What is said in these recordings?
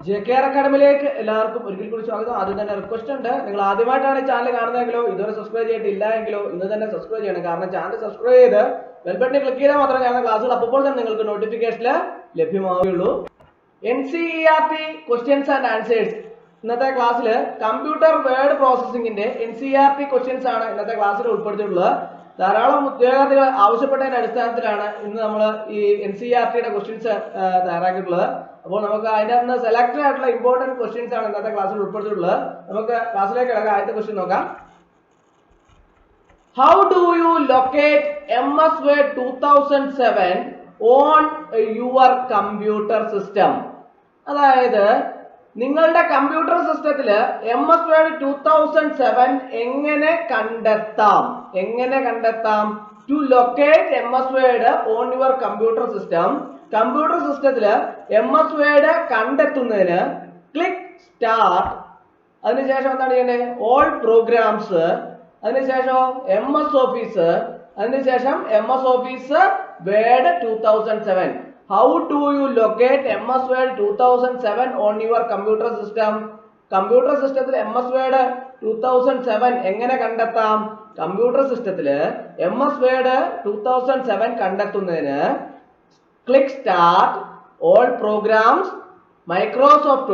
JKR അക്കാഡമിയിലേക്ക് എല്ലാവർക്കും ഒരിക്കൽ കൂടി സ്വാഗതം. ആദ്യം തന്നെ റിക്വസ്റ്റ് ഉണ്ട്, നിങ്ങൾ ആദ്യമായിട്ടാണ് ചാനൽ കാണുന്നതെങ്കിലോ ഇതുവരെ സബ്സ്ക്രൈബ് ചെയ്തിട്ടില്ല എങ്കിലോ ഇന്ന് തന്നെ സബ്സ്ക്രൈബ് ചെയ്യണം. കാരണം ചാനൽ സബ്സ്ക്രൈബ് ചെയ്ത് ബെൽ ബട്ടൺ ക്ലിക്ക് ചെയ്താൽ മാത്രമേ ഞാൻ ക്ലാസ്സുകൾ അപ്പോൾ തന്നെ നിങ്ങൾക്ക് നോട്ടിഫിക്കേഷൻ ലഭ്യമാവുകയുള്ളൂ. NCERT ക്വസ്റ്റ്യൻസ് ആൻഡ് ആൻസേഴ്സ് ഇന്നത്തെ ക്ലാസ്സിൽ കമ്പ്യൂട്ടർ വേർഡ് പ്രോസസ്സിംഗിന്റെ NCERT ക്വസ്റ്റ്യൻസ് ആണ് ഇന്നത്തെ ക്ലാസ്സിൽ ഉൾപ്പെടുത്തിയിട്ടുള്ളത്. ധാരാളം ഉദ്യോഗാർത്ഥികൾ ആവശ്യപ്പെട്ടതിന്റെ അടിസ്ഥാനത്തിലാണ് ഇന്ന് നമ്മൾ ഈ NCERTയുടെ ക്വസ്റ്റ്യൻസ് തയ്യാറാക്കിയിട്ടുള്ളത്. അപ്പോൾ നമുക്ക് അതിന്റെ അന്ന് സെലക്ടഡ് ആയിട്ടുള്ള ഇമ്പോർട്ടന്റ് ക്വസ്റ്റ്യൻസ് ആണ് ഇന്നത്തെ ക്ലാസ്സിൽ ഉൾപ്പെടുത്തിയിട്ടുള്ളത്. നമുക്ക് ക്ലാസ്സിലേക്ക് കിടക്കാം. ആദ്യത്തെ ക്വസ്റ്റ്യൻ നോക്കാം. How do you locate MS Word 2007 on your computer system? അതായത് നിങ്ങളുടെ കമ്പ്യൂട്ടർ സിസ്റ്റത്തില് MS Word 2007 എങ്ങനെ കണ്ടെത്താം? To locate MS Word on your computer system. Computer സിസ്റ്റത്തില് MS Word കണ്ടെത്തുന്നതിന് ക്ലിക്ക് സ്റ്റാർട്ട്, അതിനുശേഷം എന്താണ് ചെയ്യേണ്ടത്? ഓൾ പ്രോഗ്രാംസ്, അതിനുശേഷം MS ഓഫീസ്, അതിനുശേഷം MS office word 2007. How do you locate MS Word 2007 on your computer system? Computer സിസ്റ്റത്തിൽ MS Word 2007 എങ്ങനെ കണ്ടെത്താം? കമ്പ്യൂട്ടർ സിസ്റ്റത്തില് MS Word 2007 കണ്ടെത്തുന്നതിന് click start, all programs, Microsoft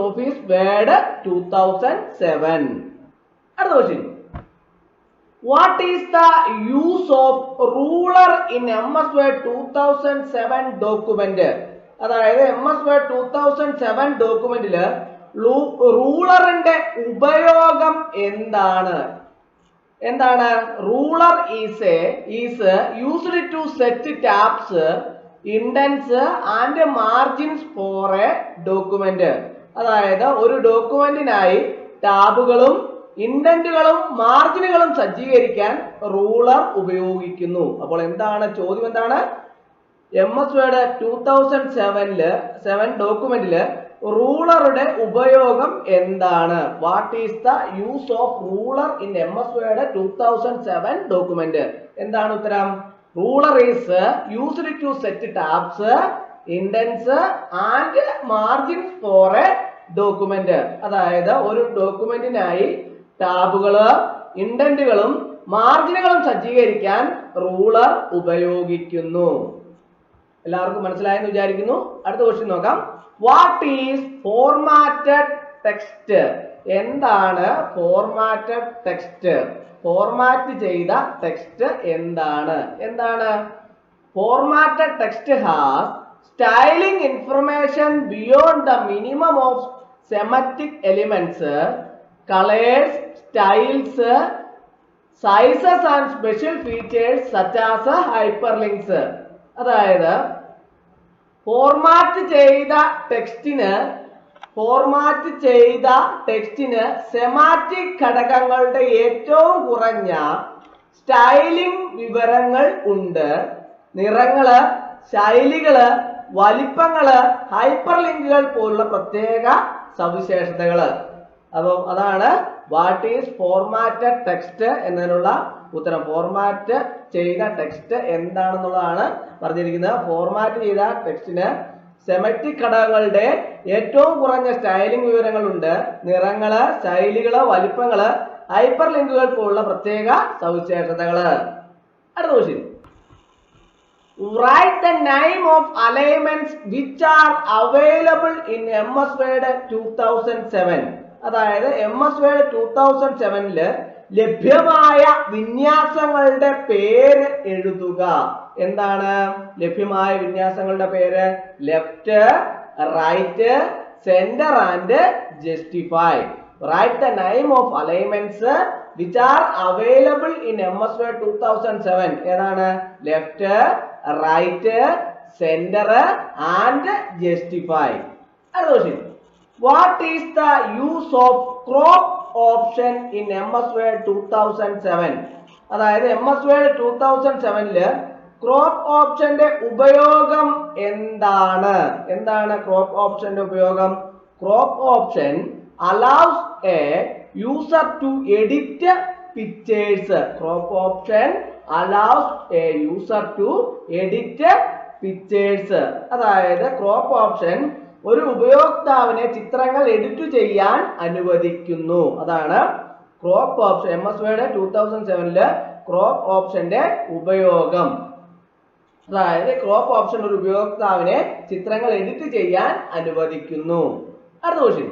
Office word 2007. അടുത്ത question. What is the use of ruler in MS Word 2007 document? അതായത് MS Word 2007 ഡോക്യുമെന്റില് റൂളറിന്റെ ഉപയോഗം എന്താണ്? Ruler is used to set tabs, indents and margins for a document. അതായത് ഒരു ഡോക്യുമെന്റിനായി ടാബുകളും ഇൻഡന്റുകളും മാർജിനുകളും സജ്ജീകരിക്കാൻ ruler ഉപയോഗിക്കുന്നു. അപ്പോൾ ചോദ്യം എന്താണ്? MS Word 2007 ഡോക്യുമെന്റില് റൂളറുടെ ഉപയോഗം എന്താണ്? What is the use of ruler in MS Word 2007 document? എന്താണ് ഉത്തരം? Ruler is used to set tabs, indents and margins for a document. അതായത് ഒരു ഡോക്യുമെന്റിനായി ടാബുകള്, ഇൻഡന്റുകളും മാർജിനുകളും സജ്ജീകരിക്കാൻ റൂളർ ഉപയോഗിക്കുന്നു. എല്ലാവർക്കും മനസ്സിലായെന്ന് വിചാരിക്കുന്നു. അടുത്ത ക്വസ്റ്റ്യൻ നോക്കാം. What is formatted text? എന്താണ് ഫോർമാറ്റഡ് ടെക്സ്റ്റ്? ഫോർമാറ്റ് ചെയ്ത ടെക്സ്റ്റ് എന്താണ്? Formatted text has styling information beyond the minimum of Semitic elements, colors, styles, sizes and special features such as hyperlinks. അതായത് ഫോർമാറ്റ് ചെയ്ത ടെക്സ്റ്റിന് സെമാറ്റിക് ഘടകങ്ങളുടെ ഏറ്റവും കുറഞ്ഞ സ്റ്റൈലിംഗ് വിവരങ്ങൾ ഉണ്ട്. നിറങ്ങള്, ശൈലികള്, വലിപ്പങ്ങള്, ഹൈപ്പർ ലിങ്കുകൾ പോലുള്ള പ്രത്യേക സവിശേഷതകള്. അപ്പം അതാണ് വാട്ട് ഈസ് ഫോർമാറ്റഡ് ടെക്സ്റ്റ് എന്നതിനുള്ള ഉത്തരം. ഫോർമാറ്റ് ചെയ്ത ടെക്സ്റ്റ് എന്താണെന്നുള്ളതാണ് പറഞ്ഞിരിക്കുന്നത്. ഫോർമാറ്റ് ചെയ്ത ടെക്സ്റ്റിന് സെമറ്റിക് ഘടകങ്ങളുടെ ഏറ്റവും കുറഞ്ഞ സ്റ്റൈലിംഗ് വിവരങ്ങളുണ്ട്. നിറങ്ങള്, ശൈലികള്, വലിപ്പങ്ങള്, ഹൈപ്പർ ലിങ്കുകൾ പോലുള്ള പ്രത്യേക സവിശേഷതകള്. അടുത്ത question. Write the name of alignments which are available in MS Word 2007. അതായത് MS Word 2007 ലഭ്യമായ വിന്യാസങ്ങളുടെ പേര് എഴുതുക. എന്താണ് ലഭ്യമായ വിന്യാസങ്ങളുടെ പേര്? Left, right, centre and justify. Write the name of alignments which are available in MS Word 2007. ഏതാണ്? Left, right, centre and justify. അടുത്ത question. What is the use of crop option in MS Word 2007? അതായത് MS Word 2007 crop ഓപ്ഷന്റെ ഉപയോഗം എന്താണ് crop ഓപ്ഷന്റെ ഉപയോഗം? Crop option allows a user to edit pictures. Crop option allows a user to edit pictures. അതായത് crop option ഒരു ഉപയോക്താവിനെ ചിത്രങ്ങൾ എഡിറ്റ് ചെയ്യാൻ അനുവദിക്കുന്നു. അതാണ് crop option. MS Word 2007 crop ഓപ്ഷന്റെ ഉപയോഗം. അതായത് ക്രോപ്പ് ഓപ്ഷൻ ഒരു ഉപയോക്താവിനെ ചിത്രങ്ങൾ എഡിറ്റ് ചെയ്യാൻ അനുവദിക്കുന്നു. അടുത്ത question,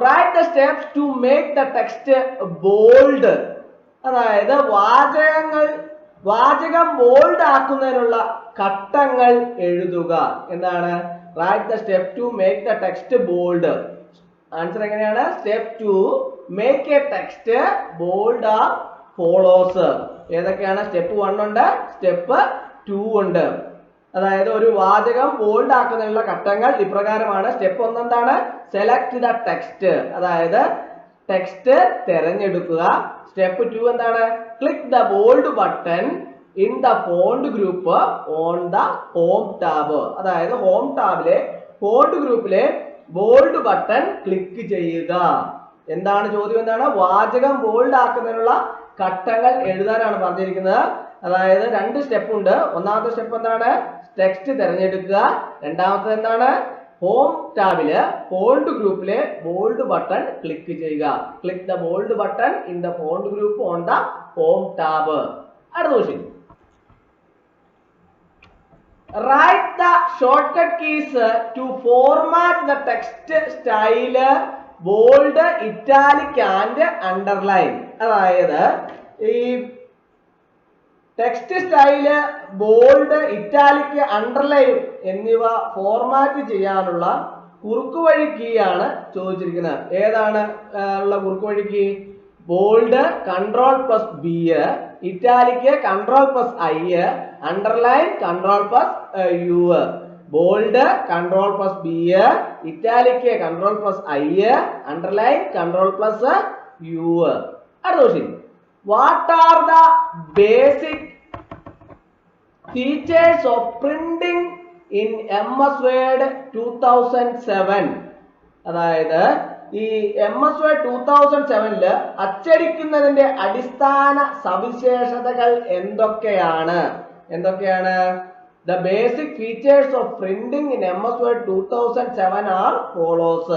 write the steps to make the text bold. അതായത് വാചകം ബോൾഡ് ആക്കുന്നതിനുള്ള ഘട്ടങ്ങൾ എഴുതുക. എന്താണ്? Write the step to make the text bold. Answer എങ്ങനെയാണ്? Step to make a text bold are follows. ഏതൊക്കെയാണ്? സ്റ്റെപ്പ് 1 ഉണ്ട്, സ്റ്റെപ്പ് 2 ഉണ്ട്. അതായത് ഒരു വാചകം ബോൾഡ് ആക്കുന്നതിനുള്ള ഘട്ടങ്ങൾ ഇപ്രകാരമാണ്. സ്റ്റെപ്പ് 1 എന്താണ്? Select the text. അതായത് ടെക്സ്റ്റ് തിരഞ്ഞെടുക്കുക. സ്റ്റെപ്പ് 2 എന്താണ്? Click the bold button in the font group on the home tab. അതായത് ഹോം ടാബിലെ ഫോണ്ട് ഗ്രൂപ്പിലെ ബോൾഡ് ബട്ടൺ ക്ലിക്ക് ചെയ്യുക. എന്താണ് ചോദ്യം? എന്താണ്? വാചകം ബോൾഡ് ആക്കുന്നതിനുള്ള ഘട്ടങ്ങൾ എഴുതാനാണ് പറഞ്ഞിരിക്കുന്നത്. അതായത് 2 സ്റ്റെപ്പ് ഉണ്ട്. ഒന്നാമത്തെ സ്റ്റെപ്പ് എന്താണ്? ടെക്സ്റ്റ് തിരഞ്ഞെടുക്കുക. രണ്ടാമത്തെ എന്താണ്? ഹോം ടാബില് ഫോണ്ട് ഗ്രൂപ്പിലെ ബോൾഡ് ബട്ടൺ ക്ലിക്ക് ചെയ്യുക. Click the bold button in the font group on the home tab. അടുത്ത question, write the shortcut keys to format the text style bold, italic and underline. അതായത് ഈ text style bold, italic, underline എന്നിവ format ചെയ്യാനുള്ള കുറുക്കുവഴി key ആണ് ചോദിച്ചിരിക്കുന്നത്. ഏതാണ് ഉള്ള കുറുക്കുവഴി key? Bold Ctrl+B, italic Ctrl+I, underline Ctrl+U. Bold Ctrl+B, italic Ctrl+I, underline Ctrl+U. അടുത്ത question, what are the basic features of printing in MS Word 2007? അതായത് ഈ MS Word 2007 അച്ചടിക്കുന്നതിന്റെ അടിസ്ഥാന സവിശേഷതകൾ എന്തൊക്കെയാണ്? The basic features of printing in MS Word 2007 are follows.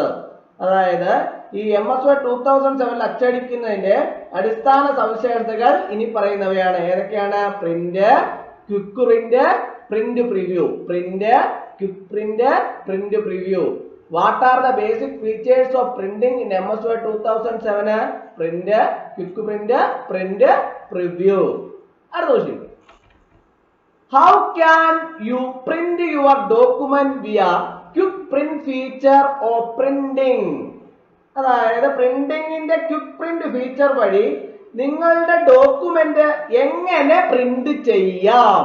അതായത് ഈ MS Word 2007 അച്ചടിക്കുന്നതിന്റെ അടിസ്ഥാന സവിശേഷതകൾ ഇനി പറയുന്നവയാണ്. ഏതൊക്കെയാണ്? Print, quick print, print preview. Print, quick print, print preview. What are the basic features of printing in MS Word 2007? Print, quick print, print preview. അടുത്ത question, how can you print your document via quick print feature of printing? അതായത് പ്രിന്റിംഗിന്റെ quick print feature വഴി നിങ്ങളുടെ document എങ്ങനെ print ചെയ്യാം?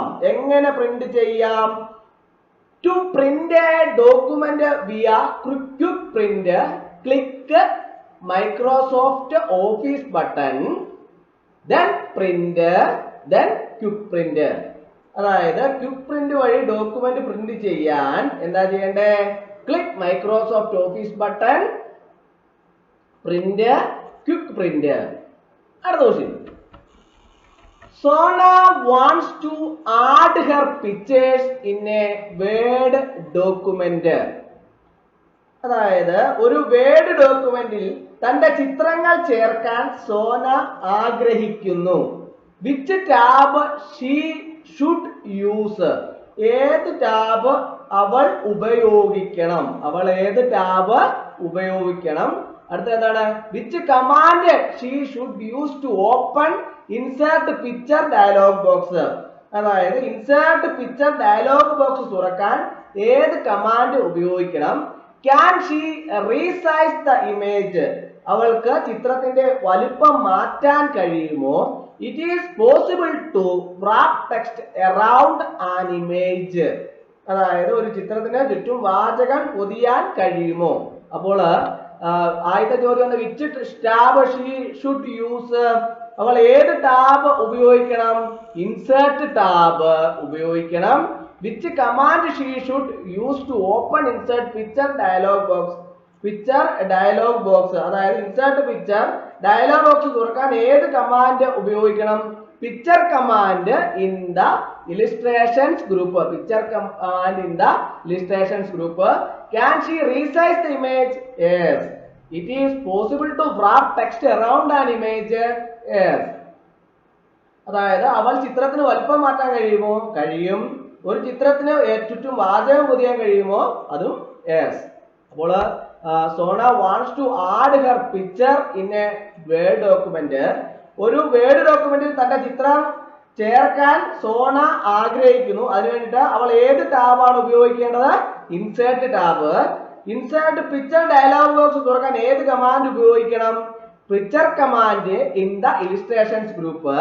To print a document via quick print, click Microsoft Office button, then print, then quick print. അതായത് quick print വഴി document print ചെയ്യാൻ എന്താ ചെയ്യണ്ടേ? Click Microsoft office button, print, quick print. അടുത്ത question, Sona wants to add her pictures in a Word document. അതായത് ഒരു Word ഡോക്യുമെന്റിൽ തന്റെ ചിത്രങ്ങൾ ചേർക്കാൻ സോന ആഗ്രഹിക്കുന്നു. Which tab she should use? ഏത് ടാബ് അവൾ ഉപയോഗിക്കണം? അടുത്ത എന്താണ്? Which command she should use to open insert picture dialog box? അതായത് ഇൻസേർട്ട് പിക്ചർ ഡയലോഗ് ബോക്സ് തുറക്കാൻ ഏത് കമാൻഡ് ഉപയോഗിക്കണം? Can she resize the image? അവൾക്ക് ചിത്രത്തിന്റെ വലിപ്പം മാറ്റാൻ കഴിയുമോ? It is possible to wrap text around an image. അതായത് ഒരു ചിത്രത്തിന് ചുറ്റും വാചകം പൊതിയാൻ കഴിയുമോ? അപ്പോൾ ആദ്യത്തെ ചോദ്യം which tab she should use? അവൾ ഏത് ടാബ് ഉപയോഗിക്കണം? ഇൻസേർട്ട് ടാബ് ഉപയോഗിക്കണം. Which command she should use to open insert picture dialog box? അതായത് ഇൻസേർട്ട് പിക്ചർ ഡയലോഗ് ബോക്സ് തുറക്കാൻ ഏത് കമാൻഡ് ഉപയോഗിക്കണം? picture command in the illustrations group. Picture command in the illustrations group. Can she resize the image? Yes. It is possible to wrap text around an image? Yes. അതായത് അവൾ ചിത്രത്തിന് വലിപ്പം മാറ്റാൻ കഴിയുമോ? കഴിയും. ഒരു ചിത്രത്തിന് ചുറ്റും വാചകം പൊതിയാൻ കഴിയുമോ? അതും yes. അപ്പോൾ സോണ wants to add her picture in a Word document. ഒരു വേർഡ് ഡോക്യുമെന്റിൽ തന്റെ ചിത്രം ചേർക്കാൻ സോണ ആഗ്രഹിക്കുന്നു. അതിനു വേണ്ടിയിട്ട് അവൾ ഏത് ടാബാണ് ഉപയോഗിക്കേണ്ടത്? Insert tab. Insert picture dialog box തുറക്കാൻ ഏത് കമാൻഡ് ഉപയോഗിക്കണം? Picture command in the illustrations group.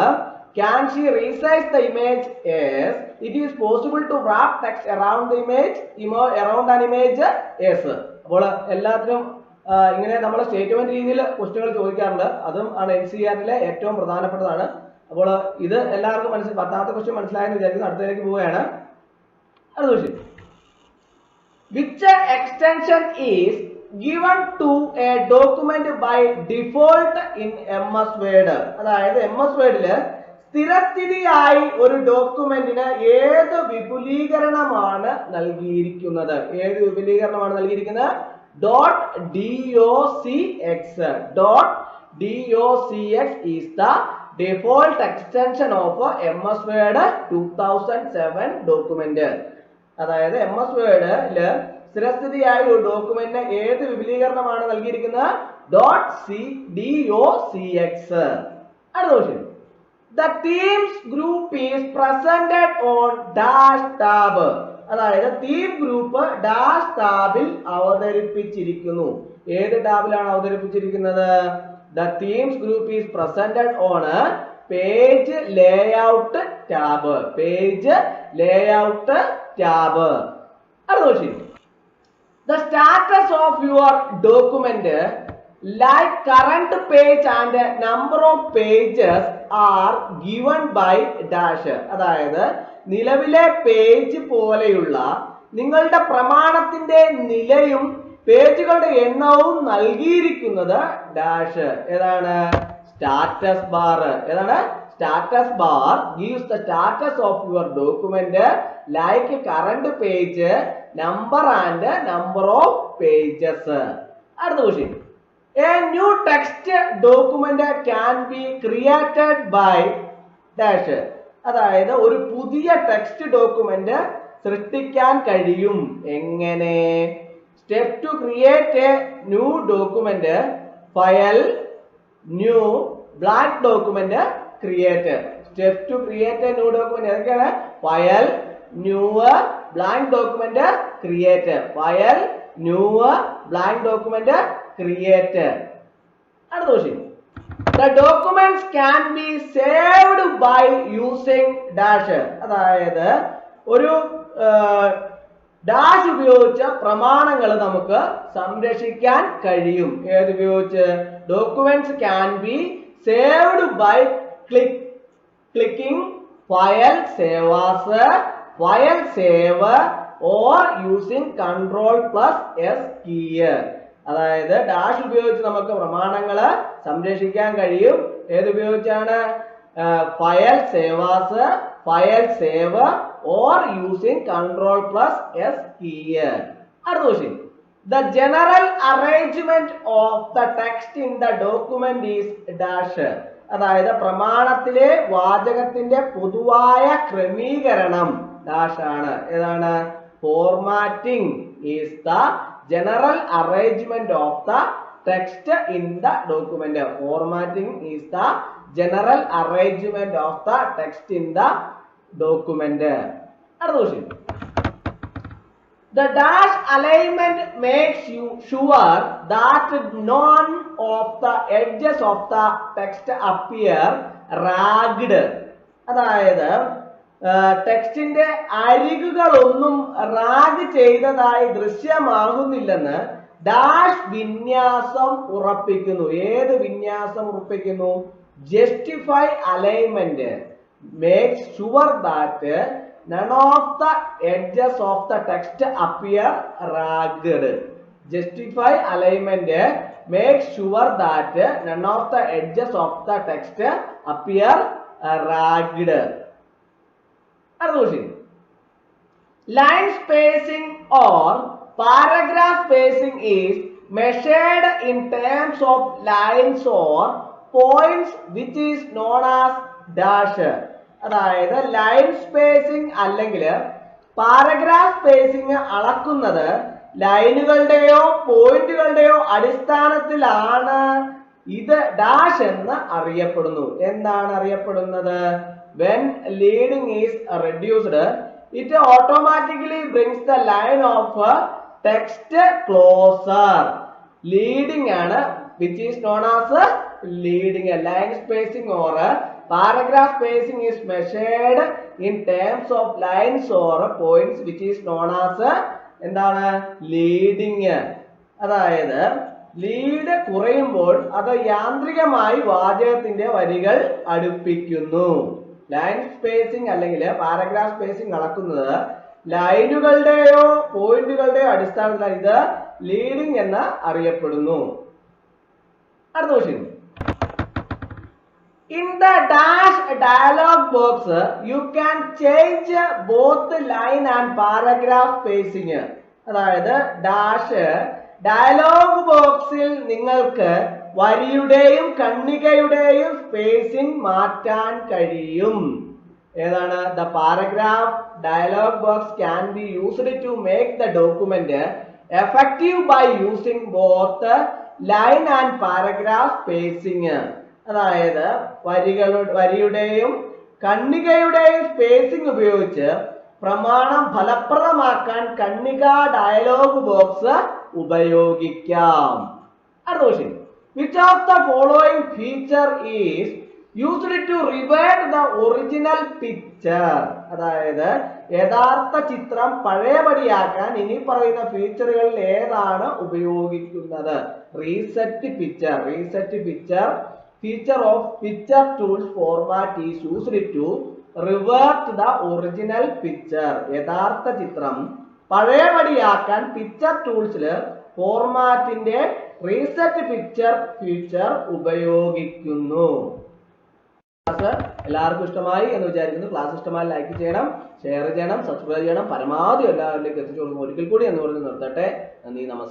Can she resize the image? Yes. It is possible to wrap text around the image, around an image? Yes. അപ്പോൾ എല്ലാത്തിനും ഇങ്ങനെ നമ്മൾ statement രീതിയിൽ ക്വസ്റ്റ്യനുകൾ ചോദിക്കാറുണ്ട്. അതും ആണ് NCERTയിലെ ഏറ്റവും പ്രധാനപ്പെട്ടതാണ്. അപ്പോൾ ഇത് എല്ലാവർക്കും മനസ്സിലായി. 10ാമത്തെ ക്വസ്റ്റ്യൻ മനസ്സിലായെന്ന് വിചാരിക്കുന്നു. അടുത്തതിലേക്ക് പോവുകയാണ്. അടുത്ത question. Which extension is given to a document by default in MS Word? അതായത് MS Wordൽ സ്ഥിരസ്ഥിതിയായി ഒരു ഡോക്യുമെന്റിന് ഏത് വിപുലീകരണമാണ് നൽകിയിരിക്കുന്നത്? ഏത് വിപുലീകരണമാണ് നൽകിയിരിക്കുന്നത്? .docx. .docx is the default extension of MS Word 2007 document. അതായത് MS Wordൽ സ്ഥിരസ്ഥിതിയായ ഒരു ഡോക്യുമെന്റിന് ഏത് വിപുലീകരണമാണ് നൽകിയിരിക്കുന്നത്? .docx. അടുത്ത question. The themes group is presented on dash tab. അതായത് തീം ഗ്രൂപ്പ് ഡാഷ് ടാബിൽ അവതരിപ്പിച്ചിരിക്കുന്നു. ഏത് ടാബിലാണ് അവതരിപ്പിച്ചിരിക്കുന്നത്? The themes group is presented on page layout tab. Page layout tab. അടുത്ത question. The status of your document, like current page and number of pages, are given by dash. അതായത് നിലവിലെ page പോലെയുള്ള നിങ്ങളുടെ പ്രമാണത്തിന്റെ നിലയും പേജുകളുടെ എണ്ണവും നൽകിയിരിക്കുന്നത് ഡാഷ്. ഏതാണ്? Status bar. ഏതാണ്? Status bar gives the status of your document like current page, number and number of pages. അടുത്ത question. A new text document can be created by dash. അതായത് ഒരു പുതിയ ടെക്സ്റ്റ് ഡോക്യുമെന്റ് സൃഷ്ടിക്കാൻ കഴിയും. എങ്ങനെ? Step to create a new document, file, new, blank document, create. Step to create a new document ഏതൊക്കെയാണ്? File, new, blank document, create. File, new, blank document, create. അടുത്ത question. The documents can be saved by using dash. അതായത് ഒരു dash ഉപയോഗിച്ച് പ്രമാണങ്ങൾ നമുക്ക് സംരക്ഷിക്കാൻ കഴിയും. ഏത് ഉപയോഗിച്ച്? Documents can be saved by clicking file save as, file save, or using Ctrl+S key. അതായത് ഡാഷ് ഉപയോഗിച്ച് നമുക്ക് പ്രമാണങ്ങള് സംരക്ഷിക്കാൻ കഴിയും. ഏതുപയോഗിച്ചാണ്? File save as, file save, or using Ctrl+S key. അടുത്ത question. The general arrangement of the text in the document is dash. അതായത് പ്രമാണത്തിലെ വാചകത്തിന്റെ പൊതുവായ ക്രമീകരണം ഡാഷ് ആണ്. ഏതാണ്? Formatting is the general arrangement of the text in the document. Formatting is the general arrangement of the text in the document. അടുത്ത question. The dash alignment makes you sure that none of the edges of the text appear ragged. അതായത് ടെക്സ്റ്റിന്റെ അരികുകളൊന്നും rag ചെയ്തതായി ദൃശ്യമാകുന്നില്ലെന്ന് dash വിന്യാസം ഉറപ്പിക്കുന്നു. ഏത് വിന്യാസം ഉറപ്പിക്കുന്നു? Justify alignment makes sure that none of the edges of the text appear ragged. Justify alignment makes sure that none of the edges of the text appear ragged. അടുത്ത question. Line spacing or paragraph spacing is measured in terms of lines or points which is known as dash. അതായത് line spacing അല്ലെങ്കിൽ paragraph spacing അളക്കുന്നത് ലൈനുകളുടെയോ പോയിന്റുകളുടെയോ അടിസ്ഥാനത്തിലാണ്. ഇത് dash എന്ന് അറിയപ്പെടുന്നു. എന്താണ് അറിയപ്പെടുന്നത്? When leading is reduced, it automatically brings the line of text closer. Leading ആണ്, which is known as leading. Line spacing or paragraph spacing is measured in terms of lines or points which is known as എന്താണ്? leading. അതായത് lead കുറയുമ്പോൾ അത് യാന്ത്രികമായി വാചകത്തിന്റെ വരികൾ അടുപ്പിക്കുന്നു. Line spacing അല്ലെങ്കിൽ paragraph spacing അളക്കുന്നത് ലൈനുകളുടെയോ പോയിന്റുകളുടെയോ അടിസ്ഥാനത്തിലാണ്. ഇത് ലീഡിംഗ് എന്ന് അറിയപ്പെടുന്നു. അടുത്ത question. In the dash dialog box, you can change both line and paragraph spacing. അതായത് ഡാഷ് ഡയലോഗ് ബോക്സിൽ നിങ്ങൾക്ക് വരിയുടെയും ഖണ്ഡികയുടെയും സ്പേസിംഗ് മാറ്റാൻ കഴിയും. ഏതാണ്? The paragraph dialog box can be used to make the document effective by using both line and paragraph spacing. അതായത് വരിയുടെയും ഖണ്ഡികയുടെയും spacing ഉപയോഗിച്ച് പ്രമാണം ഫലപ്രദമാക്കാൻ ഖണ്ഡിക dialogue box ഉപയോഗിക്കാം. അടുത്ത question. Which of the following feature is used to revert the original picture? അതായത് യഥാർത്ഥ ചിത്രം പഴയപടിയാക്കാൻ ഇനി പറയുന്ന ഫീച്ചറുകളിൽ ഏതാണ് ഉപയോഗിക്കുന്നത്? Reset picture. Reset picture feature of picture tools format is used to revert the original picture. യഥാർത്ഥ ചിത്രം പഴയപടിയാക്കാൻ പിക്ചർ ടൂൾസിൽ ഫോർമാറ്റിന്റെ റീസെറ്റ് പിക്ചർ ഫീച്ചർ ഉപയോഗിക്കുന്നു. ക്ലാസ് എല്ലാവർക്കും ഇഷ്ടമായി എന്ന് വിചാരിക്കുന്നു. ക്ലാസ് ഇഷ്ടമായി ലൈക്ക് ചെയ്യണം, ഷെയർ ചെയ്യണം, സബ്സ്ക്രൈബ് ചെയ്യണം, പരമാവധി എല്ലാവരിലേക്ക് എത്തിച്ചു കൊടുക്കും. ഒരിക്കൽ കൂടി എന്ന് പറഞ്ഞ് നിർത്തട്ടെ. നന്ദി, നമസ്കാരം.